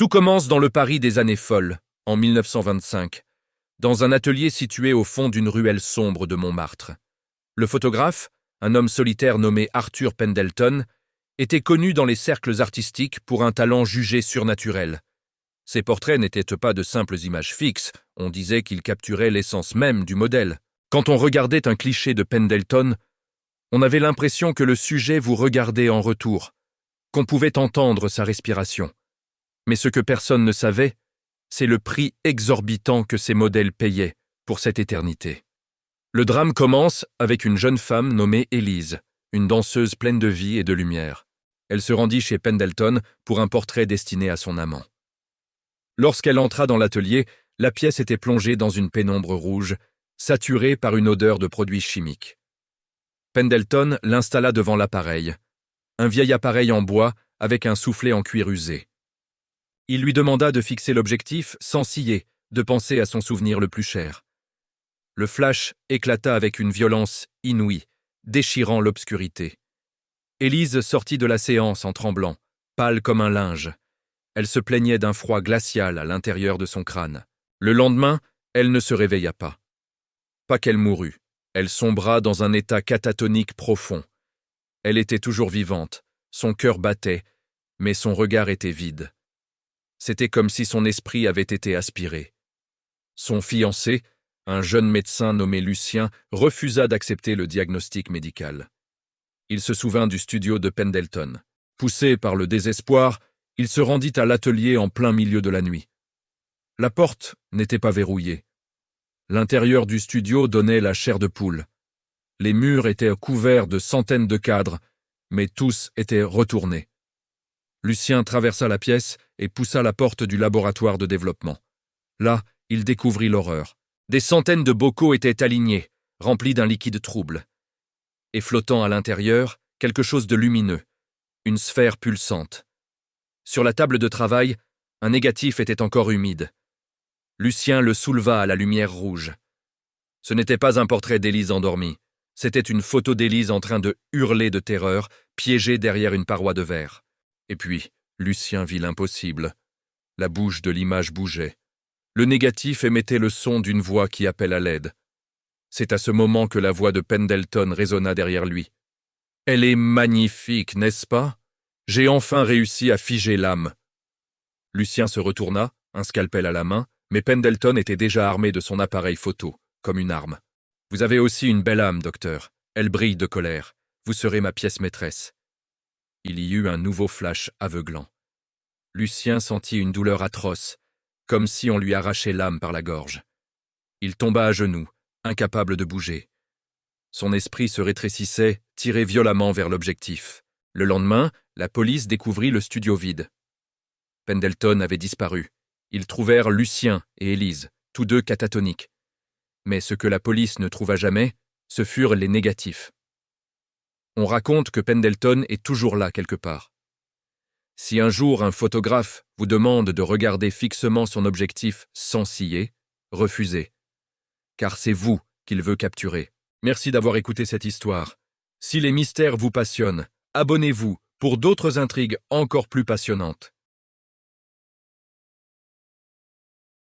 Tout commence dans le Paris des années folles, en 1925, dans un atelier situé au fond d'une ruelle sombre de Montmartre. Le photographe, un homme solitaire nommé Arthur Pendleton, était connu dans les cercles artistiques pour un talent jugé surnaturel. Ses portraits n'étaient pas de simples images fixes, on disait qu'ils capturaient l'essence même du modèle. Quand on regardait un cliché de Pendleton, on avait l'impression que le sujet vous regardait en retour, qu'on pouvait entendre sa respiration. Mais ce que personne ne savait, c'est le prix exorbitant que ces modèles payaient pour cette éternité. Le drame commence avec une jeune femme nommée Élise, une danseuse pleine de vie et de lumière. Elle se rendit chez Pendleton pour un portrait destiné à son amant. Lorsqu'elle entra dans l'atelier, la pièce était plongée dans une pénombre rouge, saturée par une odeur de produits chimiques. Pendleton l'installa devant l'appareil, un vieil appareil en bois avec un soufflet en cuir usé. Il lui demanda de fixer l'objectif sans ciller, de penser à son souvenir le plus cher. Le flash éclata avec une violence inouïe, déchirant l'obscurité. Élise sortit de la séance en tremblant, pâle comme un linge. Elle se plaignait d'un froid glacial à l'intérieur de son crâne. Le lendemain, elle ne se réveilla pas. Pas qu'elle mourut, elle sombra dans un état catatonique profond. Elle était toujours vivante, son cœur battait, mais son regard était vide. C'était comme si son esprit avait été aspiré. Son fiancé, un jeune médecin nommé Lucien, refusa d'accepter le diagnostic médical. Il se souvint du studio de Pendleton. Poussé par le désespoir, il se rendit à l'atelier en plein milieu de la nuit. La porte n'était pas verrouillée. L'intérieur du studio donnait la chair de poule. Les murs étaient couverts de centaines de cadres, mais tous étaient retournés. Lucien traversa la pièce et poussa la porte du laboratoire de développement. Là, il découvrit l'horreur. Des centaines de bocaux étaient alignés, remplis d'un liquide trouble. Et flottant à l'intérieur, quelque chose de lumineux, une sphère pulsante. Sur la table de travail, un négatif était encore humide. Lucien le souleva à la lumière rouge. Ce n'était pas un portrait d'Élise endormie, c'était une photo d'Élise en train de hurler de terreur, piégée derrière une paroi de verre. Et puis, Lucien vit l'impossible. La bouche de l'image bougeait. Le négatif émettait le son d'une voix qui appelle à l'aide. C'est à ce moment que la voix de Pendleton résonna derrière lui. « Elle est magnifique, n'est-ce pas ? J'ai enfin réussi à figer l'âme. » Lucien se retourna, un scalpel à la main, mais Pendleton était déjà armé de son appareil photo, comme une arme. « Vous avez aussi une belle âme, docteur. Elle brille de colère. Vous serez ma pièce maîtresse. » Il y eut un nouveau flash aveuglant. Lucien sentit une douleur atroce, comme si on lui arrachait l'âme par la gorge. Il tomba à genoux, incapable de bouger. Son esprit se rétrécissait, tiré violemment vers l'objectif. Le lendemain, la police découvrit le studio vide. Pendleton avait disparu. Ils trouvèrent Lucien et Élise, tous deux catatoniques. Mais ce que la police ne trouva jamais, ce furent les négatifs. On raconte que Pendleton est toujours là quelque part. Si un jour un photographe vous demande de regarder fixement son objectif sans ciller, refusez. Car c'est vous qu'il veut capturer. Merci d'avoir écouté cette histoire. Si les mystères vous passionnent, abonnez-vous pour d'autres intrigues encore plus passionnantes.